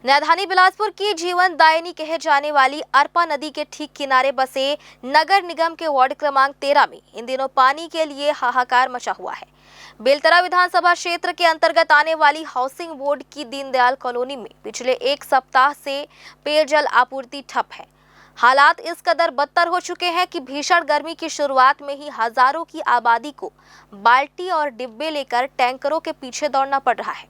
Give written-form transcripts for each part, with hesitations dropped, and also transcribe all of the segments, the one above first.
राजधानी बिलासपुर की जीवनदायिनी कहे जाने वाली अरपा नदी के ठीक किनारे बसे नगर निगम के वार्ड क्रमांक 13 में इन दिनों पानी के लिए हाहाकार मचा हुआ है। बेलतरा विधानसभा क्षेत्र के अंतर्गत आने वाली हाउसिंग बोर्ड की दीनदयाल कॉलोनी में पिछले एक सप्ताह से पेयजल आपूर्ति ठप है। हालात इस कदर बदतर हो चुके हैं कि भीषण गर्मी की शुरुआत में ही हजारों की आबादी को बाल्टी और डिब्बे लेकर टैंकरों के पीछे दौड़ना पड़ रहा है।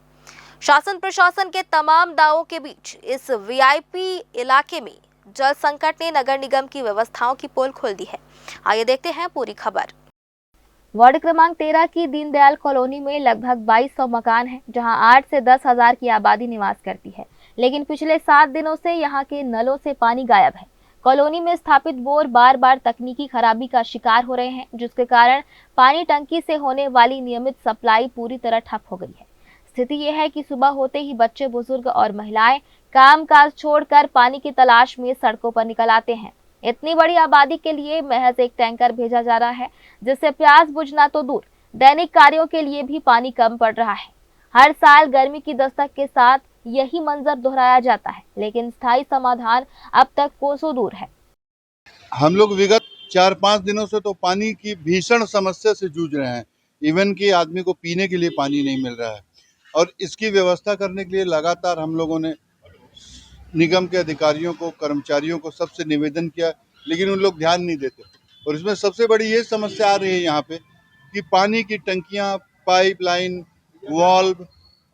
शासन प्रशासन के तमाम दावों के बीच इस वीआईपी इलाके में जल संकट ने नगर निगम की व्यवस्थाओं की पोल खोल दी है। आइए देखते हैं पूरी खबर। वार्ड क्रमांक 13 की दीनदयाल कॉलोनी में लगभग 2200 मकान हैं, जहां 8 से 10 हजार की आबादी निवास करती है, लेकिन पिछले 7 दिनों से यहां के नलों से पानी गायब है। कॉलोनी में स्थापित बोर बार बार तकनीकी खराबी का शिकार हो रहे हैं, जिसके कारण पानी टंकी से होने वाली नियमित सप्लाई पूरी तरह ठप हो गई है। स्थिति यह है कि सुबह होते ही बच्चे, बुजुर्ग और महिलाएं कामकाज छोड़कर पानी की तलाश में सड़कों पर निकल आते हैं। इतनी बड़ी आबादी के लिए महज एक टैंकर भेजा जा रहा है, जिससे प्यास बुझना तो दूर, दैनिक कार्यों के लिए भी पानी कम पड़ रहा है। हर साल गर्मी की दस्तक के साथ यही मंजर दोहराया जाता है, लेकिन स्थायी समाधान अब तक कोसों दूर है। हम लोग विगत 4-5 दिनों से तो पानी की भीषण समस्या से जूझ रहे हैं। इवन कि आदमी को पीने के लिए पानी नहीं मिल रहा है और इसकी व्यवस्था करने के लिए लगातार हम लोगों ने निगम के अधिकारियों को, कर्मचारियों को सबसे निवेदन किया, लेकिन उन लोग ध्यान नहीं देते। और इसमें सबसे बड़ी ये समस्या आ रही है यहाँ पे कि पानी की टंकियाँ, पाइपलाइन, वाल्व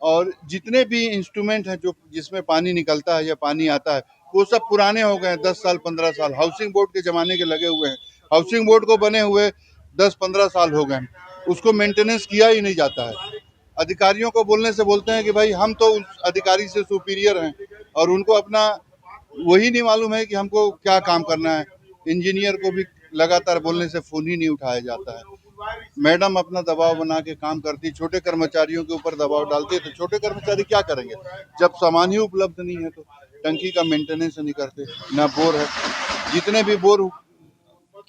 और जितने भी इंस्ट्रूमेंट हैं जो जिसमें पानी निकलता है या पानी आता है, वो सब पुराने हो गए हैं। 10 साल 15 साल हाउसिंग बोर्ड के ज़माने के लगे हुए हैं। हाउसिंग बोर्ड को बने हुए 10-15 साल हो गए हैं, उसको मेंटेनेंस किया ही नहीं जाता है। अधिकारियों को बोलने से बोलते हैं कि भाई हम तो उस अधिकारी से सुपीरियर हैं और उनको अपना वही नहीं मालूम है कि हमको क्या काम करना है। इंजीनियर को भी लगातार बोलने से फ़ोन ही नहीं उठाया जाता है। मैडम अपना दबाव बना के काम करती, छोटे कर्मचारियों के ऊपर दबाव डालती है, तो छोटे कर्मचारी क्या करेंगे जब सामान ही उपलब्ध नहीं है। तो टंकी का मेंटेनेंस नहीं करते, ना बोर है। जितने भी बोर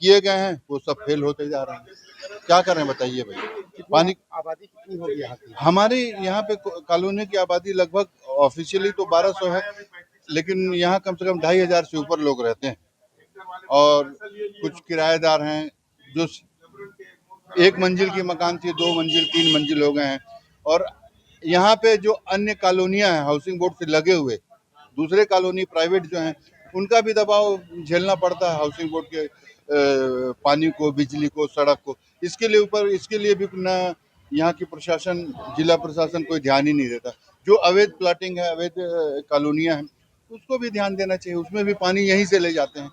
किए गए हैं वो सब फेल होते जा रहे हैं। क्या करें बताइए भाई। पानी आबादी कितनी होगी यहाँ की? हमारी यहाँ पे कॉलोनी की आबादी लगभग ऑफिशियली तो 1200 है, लेकिन यहाँ कम से कम 2500 से ऊपर लोग रहते हैं और कुछ किराएदार हैं जो एक मंजिल की मकान थी 2 मंजिल 3 मंजिल हो गए हैं। और यहाँ पे जो अन्य कॉलोनियाँ हैं हाउसिंग बोर्ड से लगे हुए, दूसरे कॉलोनी प्राइवेट जो हैं, उनका भी दबाव झेलना पड़ता है हाउसिंग बोर्ड के पानी को, बिजली को, सड़क को। इसके लिए भी ना यहाँ की प्रशासन, जिला प्रशासन कोई ध्यान ही नहीं देता। जो अवैध प्लाटिंग है, अवैध कॉलोनियाँ हैं, उसको भी ध्यान देना चाहिए। उसमें भी पानी यहीं से ले जाते हैं।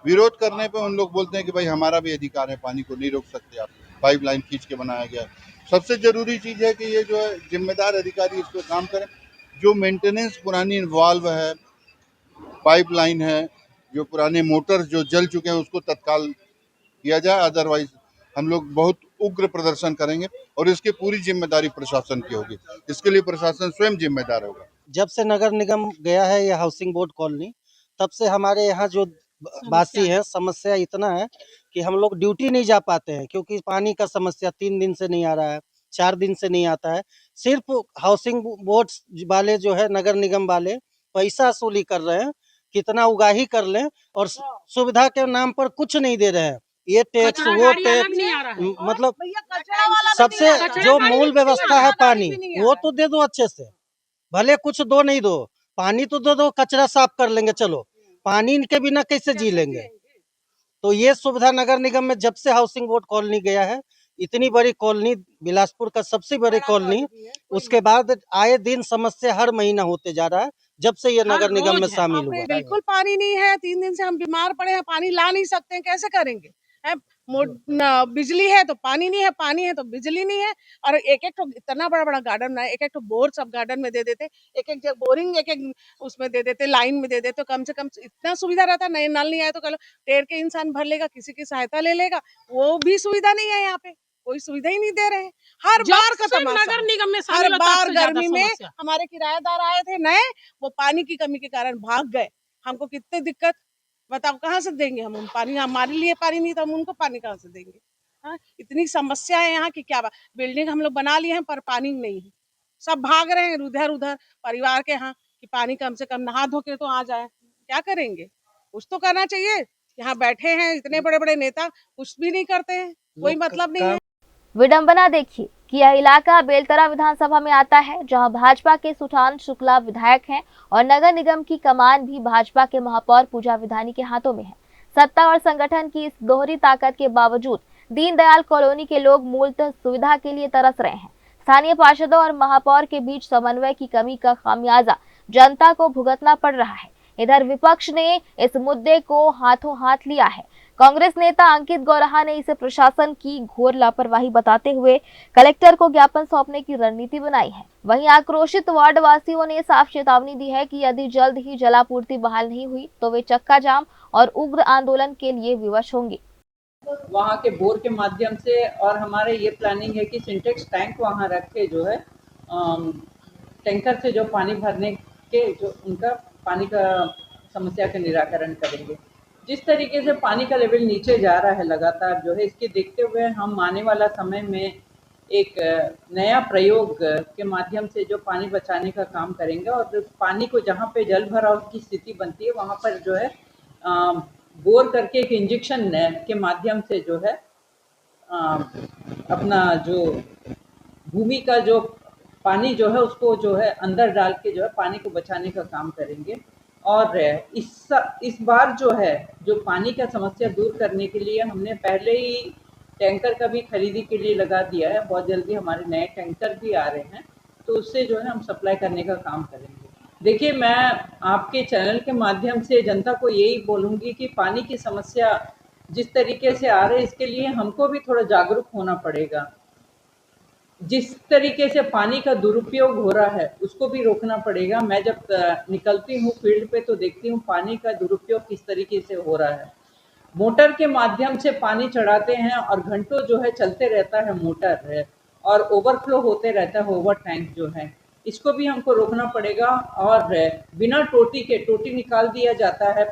विरोध करने पे उन लोग बोलते हैं कि भाई हमारा भी अधिकार है, पानी को नहीं रोक सकते आप, पाइपलाइन खींच के बनाया गया है। सबसे ज़रूरी चीज़ है कि ये जो है जिम्मेदार अधिकारी इस पे काम करें। जो मेंटेनेंस पुरानी वाल्व है, पाइपलाइन है, जो पुराने मोटर जो जल चुके हैं उसको तत्काल किया जाए, अदरवाइज हम लोग बहुत उग्र प्रदर्शन करेंगे और इसकी पूरी जिम्मेदारी प्रशासन की होगी। इसके लिए प्रशासन स्वयं जिम्मेदार होगा। जब से नगर निगम गया है ये हाउसिंग बोर्ड कॉलोनी, तब से हमारे यहाँ जो वासी है, समस्या इतना है कि हम लोग ड्यूटी नहीं जा पाते हैं, क्योंकि पानी का समस्या 3 दिन से नहीं आ रहा है, 4 दिन से नहीं आता है। सिर्फ हाउसिंग बोर्ड वाले जो है, नगर निगम वाले पैसा वसूली कर रहे हैं, कितना उगाही कर लें, और सुविधा के नाम पर कुछ नहीं दे रहे हैं। ये टैक्स, वो टैक्स, मतलब सबसे जो मूल व्यवस्था है पानी, वो तो दे दो अच्छे से, भले कुछ दो नहीं दो, पानी तो दो, कचरा साफ कर लेंगे, चलो पानी के बिना कैसे जी लेंगे। तो ये सुविधा नगर निगम में जब से हाउसिंग बोर्ड कॉलोनी गया है, इतनी बड़ी कॉलोनी, बिलासपुर का सबसे बड़ी कॉलोनी, उसके बाद आए दिन समस्या हर महीना होते जा रहा है जब से ये नगर निगम में शामिल हुआ। बिल्कुल पानी नहीं है, 3 दिन से हम बीमार पड़े हैं, पानी ला नहीं सकते हैं, कैसे करेंगे? है बिजली है तो पानी नहीं है, पानी है तो बिजली नहीं है। और एक-एक तो इतना बड़ा-बड़ा गार्डन है, एक-एक तो बोर सब गार्डन में दे देते, एक-एक जगह बोरिंग एक-एक उसमें दे देते, लाइन में दे देते, तो कम से कम इतना सुविधा रहता। नए नल नहीं आए तो चलो टेर के इंसान भर लेगा, किसी की सहायता ले लेगा, वो भी सुविधा नहीं है यहाँ पे, कोई सुविधा ही नहीं दे रहे हैं। हर बार का तमाशा, नगर निगम में हर बार ज्यादा गर्मी में हमारे किराएदार आए थे नए, वो पानी की कमी के कारण भाग गए। हमको कितनी दिक्कत, बताओ कहाँ से देंगे हम पानी? हमारे लिए पानी नहीं तो हम उनको पानी कहाँ से देंगे? हाँ, इतनी समस्या है यहाँ की क्या बात। बिल्डिंग हम लोग बना लिए हैं पर पानी नहीं है, सब भाग रहे हैं इधर उधर परिवार के यहाँ। कि पानी कम से कम नहा धो के तो आ जाए। क्या करेंगे? कुछ तो करना चाहिए। यहाँ बैठे हैं इतने बड़े-बड़े नेता, कुछ भी नहीं करते हैं, कोई मतलब नहीं है। विडंबना देखिए कि यह इलाका बेलतरा विधानसभा में आता है, जहां भाजपा के सुठान शुक्ला विधायक हैं और नगर निगम की कमान भी भाजपा के महापौर पूजा विधानी के हाथों में है। सत्ता और संगठन की इस दोहरी ताकत के बावजूद दीनदयाल कॉलोनी के लोग मूलतः सुविधा के लिए तरस रहे हैं। स्थानीय पार्षदों और महापौर के बीच समन्वय की कमी का खामियाजा जनता को भुगतना पड़ रहा है। इधर विपक्ष ने इस मुद्दे को हाथों हाथ लिया है। कांग्रेस नेता अंकित गौरहा ने इसे प्रशासन की घोर लापरवाही बताते हुए कलेक्टर को ज्ञापन सौंपने की रणनीति बनाई है। वहीं आक्रोशित वार्ड वासियों ने साफ चेतावनी दी है कि यदि जल्द ही जलापूर्ति बहाल नहीं हुई तो वे चक्का जाम और उग्र आंदोलन के लिए विवश होंगे। वहाँ के बोर के माध्यम से, और हमारे ये प्लानिंग है कि सिंटेक्स टैंक वहाँ रख के जो है टैंकर से जो पानी भरने के जो उनका पानी का समस्या का निराकरण करेंगे। जिस तरीके से पानी का लेवल नीचे जा रहा है लगातार जो है, इसके देखते हुए हम आने वाला समय में एक नया प्रयोग के माध्यम से जो पानी बचाने का काम करेंगे और पानी को जहाँ पे जल भराव की स्थिति बनती है वहाँ पर जो है बोर करके एक इंजेक्शन के माध्यम से जो है अपना जो भूमि का जो पानी जो है उसको जो है अंदर डाल के जो है पानी को बचाने का काम करेंगे। और इस बार जो है जो पानी का समस्या दूर करने के लिए हमने पहले ही टैंकर का भी खरीदी के लिए लगा दिया है। बहुत जल्दी हमारे नए टैंकर भी आ रहे हैं, तो उससे जो है हम सप्लाई करने का काम करेंगे। देखिए, मैं आपके चैनल के माध्यम से जनता को यही बोलूँगी कि पानी की समस्या जिस तरीके से आ रही है इसके लिए हमको भी थोड़ा जागरूक होना पड़ेगा। जिस तरीके से पानी का दुरुपयोग हो रहा है उसको भी रोकना पड़ेगा। मैं जब निकलती हूँ फील्ड पे तो देखती हूँ पानी का दुरुपयोग किस तरीके से हो रहा है। मोटर के माध्यम से पानी चढ़ाते हैं और घंटों जो है चलते रहता है मोटर है और ओवरफ्लो होते रहता है ओवर टैंक जो है, इसको भी हमको रोकना पड़ेगा। और बिना टोटी निकाल दिया जाता है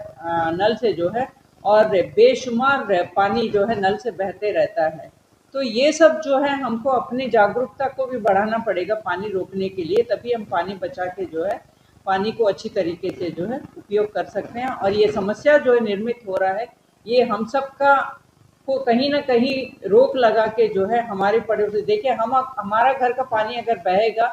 नल से जो है, और बेशुमार पानी जो है नल से बहते रहता है। तो ये सब जो है हमको अपनी जागरूकता को भी बढ़ाना पड़ेगा पानी रोकने के लिए, तभी हम पानी बचा के जो है पानी को अच्छी तरीके से जो है उपयोग कर सकते हैं। और ये समस्या जो है निर्मित हो रहा है, ये हम सब का को कहीं ना कहीं रोक लगा के जो है हमारे पड़ोसी, देखिए हमारा घर का पानी अगर बहेगा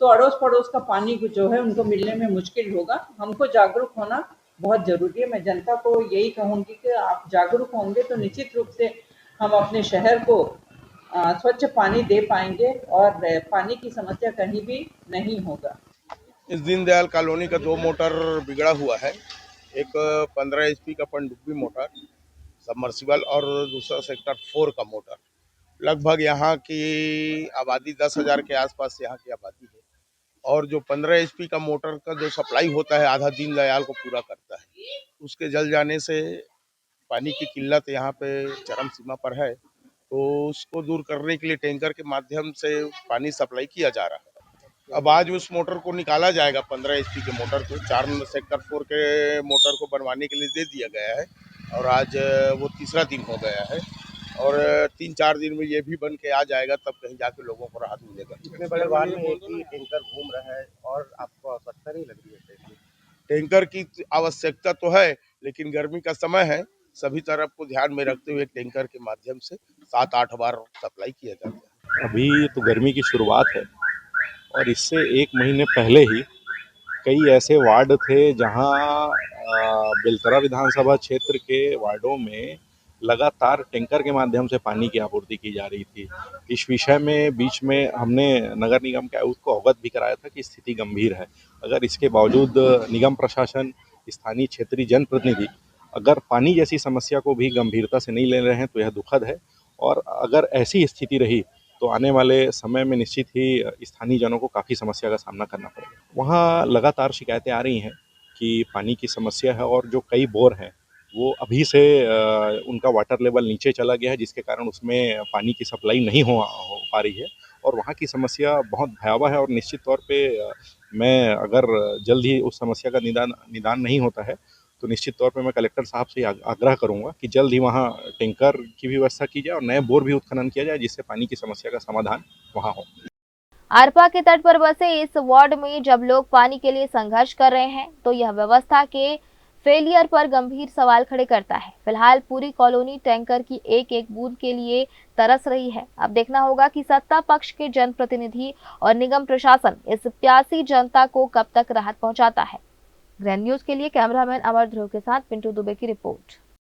तो अड़ोस पड़ोस का पानी जो है उनको मिलने में मुश्किल होगा। हमको जागरूक होना बहुत ज़रूरी है। मैं जनता को यही कहूँगी कि आप जागरूक होंगे तो निश्चित रूप से हम अपने शहर को स्वच्छ पानी दे पाएंगे और पानी की समस्या कहीं भी नहीं होगा। इस दीनदयाल कॉलोनी का 2 मोटर बिगड़ा हुआ है। एक 15 एचपी का पनडुब्बी मोटर सबमर्सिबल और दूसरा सेक्टर 4 का मोटर। लगभग यहाँ की आबादी 10,000 के आसपास यहाँ की आबादी है। और जो 15 एचपी का मोटर का जो सप्लाई होता है आधा दीनदयाल को पूरा करता है। उसके जल जाने से पानी की किल्लत यहाँ पे चरम सीमा पर है, तो उसको दूर करने के लिए टैंकर के माध्यम से पानी सप्लाई किया जा रहा है। अब आज उस मोटर को निकाला जाएगा, 15 एचपी के मोटर को 4 सेक्टर 4 के मोटर को बनवाने के लिए दे दिया गया है और आज वो तीसरा दिन हो गया है और 3-4 दिन में ये भी बन के आ जाएगा, तब कहीं जाके लोगों को राहत मिलेगा। इतने बड़े वाहन में एक ही टैंकर घूम रहा है और आपको आवश्यकता नहीं लग रही है? टैंकर की आवश्यकता तो है, लेकिन गर्मी का समय है, सभी तरफ को ध्यान में रखते हुए टैंकर के माध्यम से 7-8 बार सप्लाई किया जाता है। अभी तो गर्मी की शुरुआत है और इससे 1 महीने पहले ही कई ऐसे वार्ड थे जहां बेलतरा विधानसभा क्षेत्र के वार्डों में लगातार टैंकर के माध्यम से पानी की आपूर्ति की जा रही थी। इस विषय में बीच में हमने नगर निगम के आयुक्त को अवगत भी कराया था कि स्थिति गंभीर है। अगर इसके बावजूद निगम प्रशासन, स्थानीय क्षेत्रीय जनप्रतिनिधि अगर पानी जैसी समस्या को भी गंभीरता से नहीं ले रहे हैं तो यह दुखद है। और अगर ऐसी स्थिति रही तो आने वाले समय में निश्चित ही स्थानीय जनों को काफ़ी समस्या का सामना करना पड़ेगा। वहाँ लगातार शिकायतें आ रही हैं कि पानी की समस्या है और जो कई बोर हैं वो अभी से उनका वाटर लेवल नीचे चला गया है, जिसके कारण उसमें पानी की सप्लाई नहीं हो पा रही है और वहाँ की समस्या बहुत भयावह है। और निश्चित तौर पे मैं अगर जल्द ही उस समस्या का निदान नहीं होता है तो निश्चित तौर पे मैं कलेक्टर साहब से आग्रह करूंगा कि जल्द ही वहाँ टैंकर की भी व्यवस्था की जाए और नए बोर भी उत्खनन किया जाए, जिससे पानी की समस्या का समाधान वहाँ हो। आरपा के तट पर बसे इस वार्ड में जब लोग पानी के लिए संघर्ष कर रहे हैं तो यह व्यवस्था के फेलियर पर गंभीर सवाल खड़े करता है। फिलहाल पूरी कॉलोनी टैंकर की एक एक बूंद के लिए तरस रही है। अब देखना होगा कि सत्ता पक्ष के जनप्रतिनिधि और निगम प्रशासन इस प्यासी जनता को कब तक राहत पहुंचाता है। ग्रैंड न्यूज के लिए कैमरामैन अमर ध्रुव के साथ पिंटू दुबे की रिपोर्ट।